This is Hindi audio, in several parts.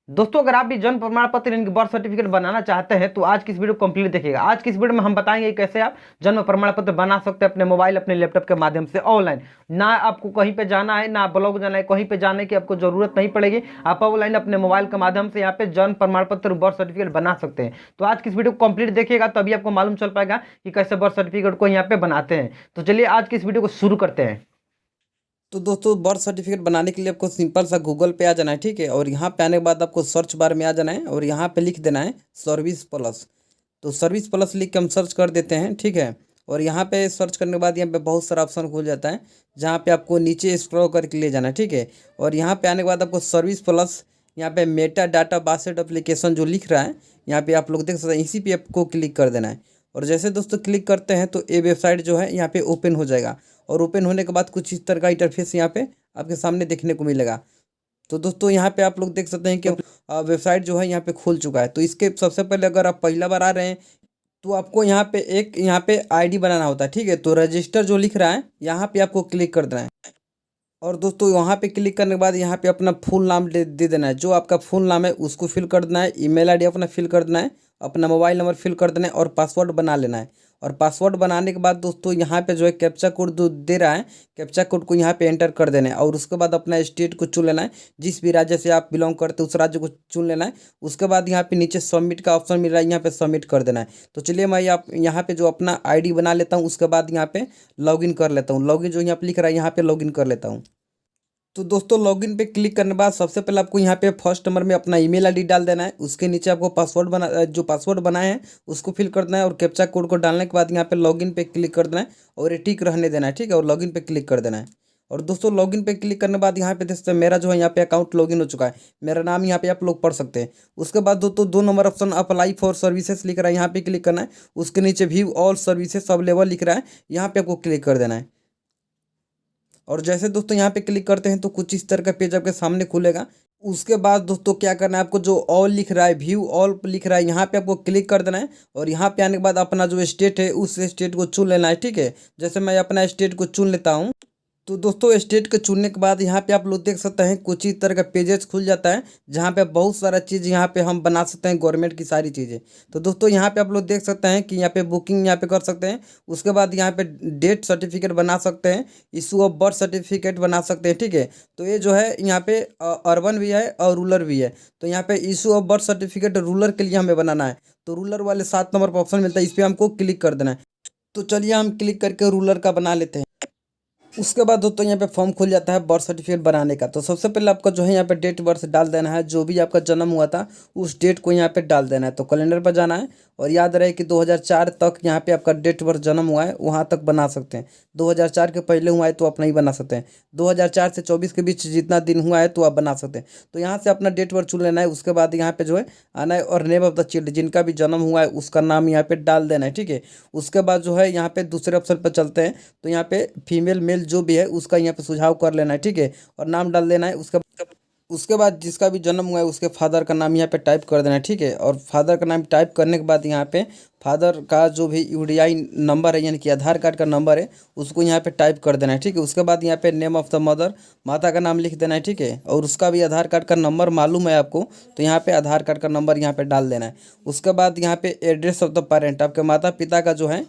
दोस्तों, अगर आप भी जन्म प्रमाण पत्र यानी कि बर्थ सर्टिफिकेट बनाना चाहते हैं तो आज की इस वीडियो को कंप्लीट देखिएगा। आज की इस वीडियो में हम बताएंगे कि कैसे आप जन्म प्रमाण पत्र बना सकते हैं अपने मोबाइल, अपने लैपटॉप के माध्यम से ऑनलाइन। ना आपको कहीं पे जाना है, ना ब्लॉग जाना है, कहीं पे जाने की आपको जरूरत नहीं पड़ेगी। आप ऑनलाइन अपने मोबाइल के माध्यम से यहाँ पे जन्म प्रमाण पत्र, बर्थ सर्टिफिकेट बना सकते हैं। तो आज की इस वीडियो को कंप्लीट देखिएगा, तभी आपको मालूम चल पाएगा कि कैसे बर्थ सर्टिफिकेट को यहाँ पे बनाते हैं। तो चलिए आज की इस वीडियो को शुरू करते हैं। तो दोस्तों, बर्थ सर्टिफिकेट बनाने के लिए आपको सिंपल सा गूगल पे आ जाना है, ठीक है। और यहाँ पे आने के बाद आपको सर्च बार में आ जाना है और यहाँ पे लिख देना है सर्विस प्लस। तो सर्विस प्लस लिख के हम सर्च कर देते हैं, ठीक है। और यहाँ पे सर्च करने के बाद यहाँ पे बहुत सारा ऑप्शन खुल जाता है, जहाँ पे आपको नीचे स्क्रॉल करके ले जाना है, ठीक है। और यहाँ पे आने के बाद आपको सर्विस प्लस, यहाँ पे मेटा डाटा बासेट एप्लीकेशन जो लिख रहा है, यहाँ पे आप लोग देख सकते हैं, इसी पे आपको क्लिक कर देना है। और जैसे दोस्तों क्लिक करते हैं तो ये वेबसाइट जो है यहाँ पे ओपन हो जाएगा। और ओपन होने के बाद कुछ इस तरह का इंटरफेस यहाँ पे आपके सामने देखने को मिलेगा। तो दोस्तों यहाँ पे आप लोग देख सकते हैं कि वेबसाइट जो है यहाँ पे खुल चुका है। तो इसके सबसे पहले अगर आप पहला बार आ रहे हैं तो आपको यहाँ पे एक आईडी बनाना होता है, ठीक है। तो रजिस्टर जो लिख रहा है यहाँ पे आपको क्लिक कर देना है। और दोस्तों वहाँ पे क्लिक करने के बाद यहाँ पे अपना फुल नाम दे देना है। जो आपका फुल नाम है उसको फिल कर देना है, ईमेल आईडी अपना फिल कर देना है, अपना मोबाइल नंबर फिल कर देना है और पासवर्ड बना लेना है। और पासवर्ड बनाने के बाद दोस्तों यहाँ पे जो है कैप्चा कोड जो दे रहा है, कैप्चा कोड को यहाँ पे एंटर कर देना है। और उसके बाद अपना स्टेट को चुन लेना है, जिस भी राज्य से आप बिलोंग करते हैं उस राज्य को चुन लेना है। उसके बाद यहाँ पे नीचे सबमिट का ऑप्शन मिल रहा है, यहाँ पे सबमिट कर देना है। तो चलिए मैं यहाँ पे जो अपना आईडी बना लेता हूँ, उसके बाद यहाँ पे लॉगिन कर लेता हूँ। लॉगिन जो यहाँ पे लिख रहा है यहाँ पे लॉगिन कर लेता हूँ। तो दोस्तों लॉगिन पे क्लिक करने के बाद सबसे पहले आपको यहाँ पे फर्स्ट नंबर में अपना ईमेल आईडी डाल देना है। उसके नीचे आपको पासवर्ड बनाए हैं उसको फिल कर देना है। और कैप्चा कोड को डालने के बाद यहाँ पे लॉगिन पे क्लिक कर देना है और ये टिक रहने देना है, ठीक है। और लॉगिन पे क्लिक कर देना है। और दोस्तों लॉगिन पे क्लिक करने के बाद यहाँ पे देख सकते हैं मेरा जो है यहाँ पे अकाउंट लॉगिन हो चुका है। मेरा नाम यहाँ पे आप लोग पढ़ सकते हैं। उसके बाद दोस्तों 2 number option apply for services लिख रहा है, यहाँ पे क्लिक करना है। उसके नीचे व्यू ऑल सर्विसेज अवेलेबल लिख रहा है, यहाँ पे आपको क्लिक कर देना है। और जैसे दोस्तों यहाँ पे क्लिक करते हैं तो कुछ इस तरह का पेज आपके सामने खुलेगा। उसके बाद दोस्तों क्या करना है, आपको जो ऑल लिख रहा है, व्यू ऑल लिख रहा है, यहाँ पे आपको क्लिक कर देना है। और यहाँ पे आने के बाद अपना जो स्टेट है उस स्टेट को चुन लेना है, ठीक है। जैसे मैं अपना स्टेट को चुन लेता हूँ। तो दोस्तों स्टेट के चुनने के बाद यहाँ पे आप लोग देख सकते हैं कुछ इस तरह का पेजेस खुल जाता है, जहाँ पे बहुत सारा चीज़ यहाँ पे हम बना सकते हैं, गवर्नमेंट की सारी चीज़ें। तो दोस्तों यहाँ पे आप लोग देख सकते हैं कि यहाँ पे बुकिंग यहाँ पे कर सकते हैं। उसके बाद यहाँ पे डेथ सर्टिफिकेट बना सकते हैं, इशू ऑफ बर्थ सर्टिफिकेट बना सकते हैं, ठीक है। तो ये जो है यहाँ पे अर्बन भी है और रूरल भी है। तो यहाँ पे issue of birth certificate rural के लिए हमें बनाना है। तो रूरल वाले 7 नंबर पर ऑप्शन मिलता है, इस पर हमको क्लिक कर देना है। तो चलिए हम क्लिक करके रूरल का बना लेते हैं। उसके बाद दोस्तों यहाँ पे फॉर्म खुल जाता है बर्थ सर्टिफिकेट बनाने का। तो सबसे पहले आपका जो है यहाँ पे डेट बर्थ डाल देना है, जो भी आपका जन्म हुआ था उस डेट को यहाँ पे डाल देना है। तो कैलेंडर पर जाना है और याद रहे कि 2004 तक यहाँ पे आपका डेट बर्थ जन्म हुआ है वहाँ तक बना सकते हैं। 2004 के पहले हुआ है तो आप नहीं बना सकते हैं। 2004 से 24 के बीच जितना दिन हुआ है तो आप बना सकते हैं। तो यहाँ से अपना डेट बर्थ चुन लेना है। उसके बाद यहाँ पे जो है आना है और नेम ऑफ द चाइल्ड, जिनका भी जन्म हुआ है उसका नाम यहाँ पे डाल देना है, ठीक है। उसके बाद जो है यहाँ पे दूसरे ऑप्शन पर चलते हैं। तो यहाँ पे फीमेल मेल जो भी है उसका यहाँ पे सुझाव कर लेना है, ठीक है। और नाम डाल देना है। उसके बाद जिसका भी जन्म हुआ है उसके फादर का नाम यहाँ पे टाइप कर देना है, ठीक है। और फादर का नाम टाइप करने के बाद यहाँ पे फादर का जो भी यूडीआई नंबर है यानी कि आधार कार्ड का नंबर है उसको यहाँ पे टाइप कर देना है, ठीक है। उसके बाद यहाँ पे नेम ऑफ द मदर, माता का नाम लिख देना है, ठीक है। और उसका भी आधार कार्ड का नंबर मालूम है आपको, तो यहाँ पे आधार कार्ड का नंबर यहाँ पे डाल देना है। उसके बाद यहाँ पे एड्रेस ऑफ द पेरेंट, आपके माता पिता का जो है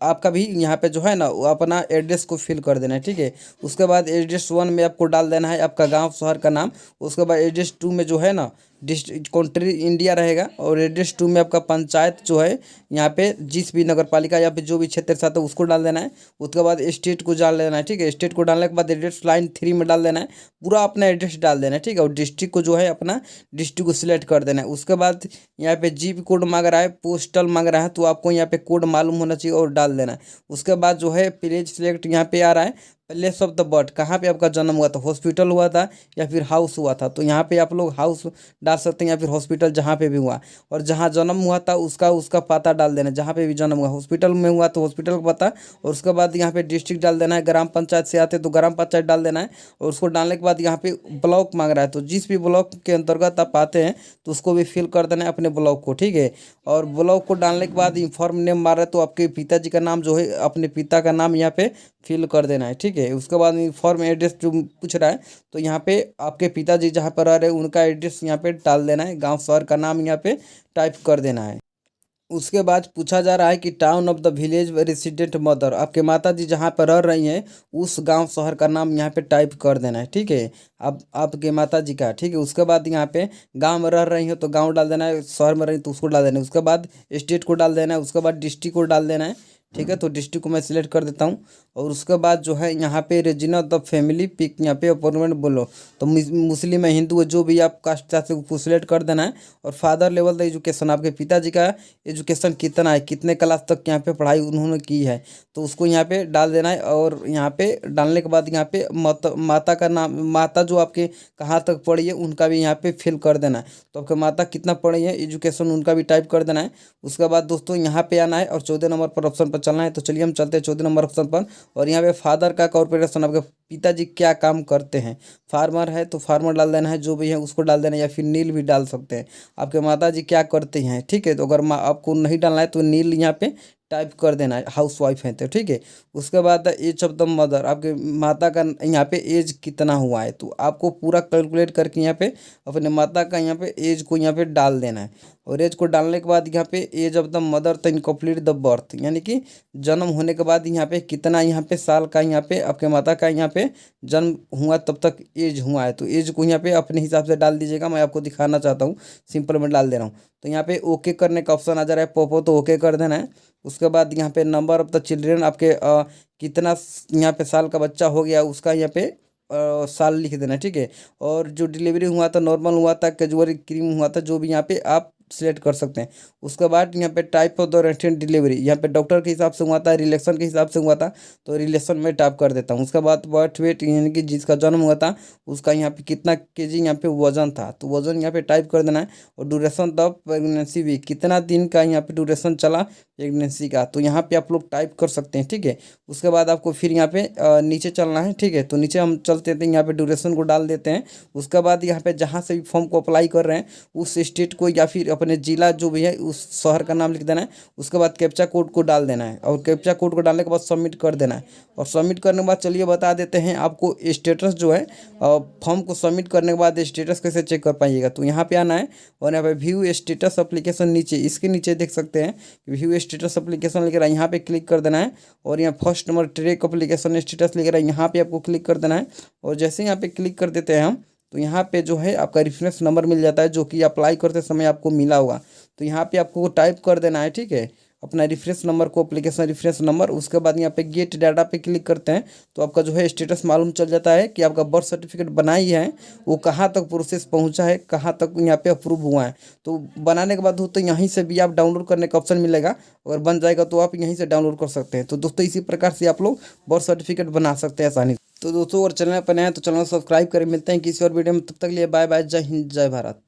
आपका भी यहाँ पे जो है ना वो अपना एड्रेस को फिल कर देना है, ठीक है। उसके बाद एड्रेस 1 में आपको डाल देना है आपका गांव शहर का नाम। उसके बाद एड्रेस 2 में जो है ना डिस्ट्रिक्ट कंट्री इंडिया रहेगा। और एड्रेस 2 में आपका पंचायत जो है यहाँ पे जिस भी नगर पालिका या फिर जो भी क्षेत्र से आता है उसको डाल देना है। उसके बाद स्टेट को डाल देना है, ठीक है। स्टेट को डालने के बाद एड्रेस लाइन 3 में डाल देना है, पूरा अपना एड्रेस डाल देना है, ठीक है। और डिस्ट्रिक्ट को जो है अपना डिस्ट्रिक्ट को सिलेक्ट कर देना है। उसके बाद यहाँ पे जीप कोड मांग रहा है, पोस्टल मांग रहा है, तो आपको यहाँ पे कोड मालूम होना चाहिए और डाल देना है। उसके बाद जो है प्लेज सिलेक्ट यहाँ पे आ रहा है, प्लेस ऑफ द बर्थ, कहाँ पे आपका जन्म हुआ था, हॉस्पिटल हुआ था या फिर हाउस हुआ था। तो यहाँ पे आप लोग हाउस डाल सकते हैं या फिर हॉस्पिटल जहाँ पे भी हुआ। और जहाँ जन्म हुआ था उसका उसका पता डाल देना, जहाँ पे भी जन्म हुआ, हॉस्पिटल में हुआ तो हॉस्पिटल का पता। और उसके बाद यहाँ पे डिस्ट्रिक्ट डाल देना है, ग्राम पंचायत से आते तो ग्राम पंचायत डाल देना है। और उसको डालने के बाद यहाँ पे ब्लॉक मांग रहा है, तो जिस भी ब्लॉक के अंतर्गत आप आते हैं तो उसको भी फिल कर देना है अपने ब्लॉक को, ठीक है। और ब्लॉक को डालने के बाद इन्फॉर्म नेम मार रहा है तो आपके पिताजी का नाम जो है अपने पिता का नाम यहाँ पे फिल कर देना है, ठीक है। है। उसके बाद फॉर्म एड्रेस जो पूछ रहा है, तो यहाँ पे आपके पिताजी जहाँ पर रह रहे हैं उनका एड्रेस यहाँ पे डाल देना है, गांव शहर का नाम यहाँ पे टाइप कर देना है। उसके बाद पूछा जा रहा है कि town of the village resident mother, आपके माता जी जहाँ पर रह रही हैं उस गांव शहर का नाम यहाँ पे टाइप कर देना है, ठीक है। अब आपके माता जी का, ठीक है। उसके बाद यहाँ पे गांव में रह रही हो तो गांव डाल देना है, शहर में रही तो उसको डाल देना है। उसके बाद स्टेट को डाल देना है, उसके बाद डिस्ट्रिक्ट को डाल देना है, ठीक है। तो डिस्ट्रिक्ट को मैं सिलेक्ट कर देता हूँ। और उसके बाद जो है यहाँ पे reason of the family pick, यहाँ पे अपॉइंटमेंट बोलो तो मुस्लिम है, हिंदू है, जो भी आप कास्ट चाहते हो उसको सिलेक्ट कर देना है। और फादर लेवल द एजुकेशन, आपके पिताजी का एजुकेशन कितना है, कितने क्लास तक यहाँ पे पढ़ाई उन्होंने की है, तो उसको यहाँ पे डाल देना है। और यहाँ पे डालने के बाद यहाँ पे माता का नाम, माता जो आपके कहाँ तक पढ़ी है उनका भी यहाँ पे फिल कर देना है। तो आपके माता कितना पढ़ी है, एजुकेशन उनका भी टाइप कर देना है। उसके बाद दोस्तों यहाँ पे आना है और 14 नंबर पर ऑप्शन पर चलना है। तो चलिए हम चलते हैं 14 नंबर ऑप्शन पर। और यहाँ पे फादर का कॉर्पोरेशन, आपके पिताजी क्या काम करते हैं। फार्मर है तो फार्मर डाल देना है, जो भी है उसको डाल देना है, या फिर नील भी डाल सकते हैं। आपके माता जी क्या करते हैं, ठीक है। तो अगर आपको नहीं डालना है तो नील यहाँ पे टाइप कर देना है, हाउस वाइफ है तो, ठीक है। उसके बाद एज ऑफ द मदर, आपके माता का यहाँ पे एज कितना हुआ है, तो आपको पूरा कैलकुलेट करके यहाँ पे अपने माता का यहाँ पे एज को यहाँ पे डाल देना है। और एज को डालने के बाद यहाँ पे एज ऑफ द मदर तो इनकम्प्लीट द बर्थ, यानी कि जन्म होने के बाद यहाँ पे कितना यहाँ पे साल का यहाँ पे आपके माता का यहाँ पे जन्म हुआ तब तक एज हुआ है, तो एज को यहाँ पे अपने हिसाब से डाल दीजिएगा। मैं आपको दिखाना चाहता हूँ, सिंपल में डाल दे रहा हूँ। तो यहाँ पे ओके करने का ऑप्शन आ जा रहा है, पोपो, तो ओके कर देना है। उसके बाद यहाँ पे नंबर ऑफ द चिल्ड्रेन, आपके कितना यहाँ पे साल का बच्चा हो गया उसका यहाँ पे साल लिख देना है, ठीक है। और जो डिलीवरी हुआ था, नॉर्मल हुआ था, कैजुअल क्रीम हुआ था, जो भी यहाँ पे आप सिलेक्ट कर सकते हैं। उसके बाद यहाँ पे टाइप ऑफ द रेस्टेंट डिलीवरी, यहाँ पे डॉक्टर के हिसाब से हुआ था, रिलेशन के हिसाब से हुआ था, तो रिलेशन में टाइप कर देता हूँ। उसके बाद बर्थ वेट, यानी कि जिसका जन्म हुआ था उसका यहाँ पे कितना केजी यहाँ पे वजन था, तो वजन यहाँ पे टाइप कर देना है। और ड्यूरेशन द प्रेगनेंसी वीक, कितना दिन का यहाँ पे ड्यूरेशन चला प्रेगनेंसी का, तो यहाँ पे आप लोग टाइप कर सकते हैं, ठीक है। उसके बाद आपको फिर यहाँ पे नीचे चलना है, ठीक है। तो नीचे हम चलते हैं, यहाँ पे ड्यूरेशन को डाल देते हैं। उसके बाद यहाँ पे जहाँ से भी फॉर्म को अप्लाई कर रहे हैं उस स्टेट को या फिर अपने जिला जो भी है उस शहर का नाम लिख देना है। उसके बाद कैप्चा कोड को डाल देना है, और कैप्चा कोड को डालने के बाद सबमिट कर देना है। और सबमिट करने के बाद चलिए बता देते हैं आपको स्टेटस जो है, फॉर्म को सबमिट करने के बाद स्टेटस कैसे चेक कर पाइएगा। तो यहाँ पे आना है और यहाँ पे व्यू स्टेटस एप्लीकेशन, नीचे इसके नीचे देख सकते हैं व्यू स्टेटस एप्लीकेशन लिख रहा है, यहाँ पे क्लिक कर देना है। और यहाँ first number track application status लिख रहा है, यहाँ पे आपको क्लिक कर देना है। और जैसे ही यहाँ पे क्लिक कर देते हैं हम, तो यहाँ पे जो है आपका रेफरेंस नंबर मिल जाता है, जो कि अप्लाई करते समय आपको मिला होगा। तो यहाँ पे आपको टाइप कर देना है, ठीक है, अपना रेफरेंस नंबर को, एप्लीकेशन रेफरेंस नंबर। उसके बाद यहाँ पे गेट डाटा पे क्लिक करते हैं, तो आपका जो है स्टेटस मालूम चल जाता है कि आपका बर्थ सर्टिफिकेट बनाई है वो कहाँ तक प्रोसेस पहुँचा है, कहाँ तक यहाँ पे अप्रूव हुआ है। तो बनाने के बाद हो तो यहीं से भी आप डाउनलोड करने का ऑप्शन मिलेगा, अगर बन जाएगा तो आप यहीं से डाउनलोड कर सकते हैं। तो दोस्तों इसी प्रकार से आप लोग बर्थ सर्टिफिकेट बना सकते हैं आसानी से। तो दोस्तों अगर चैनल पर नए हैं तो चैनल सब्सक्राइब करें। मिलते हैं किसी और वीडियो में, तब तक लिए बाय बाय, जय हिंद, जय भारत।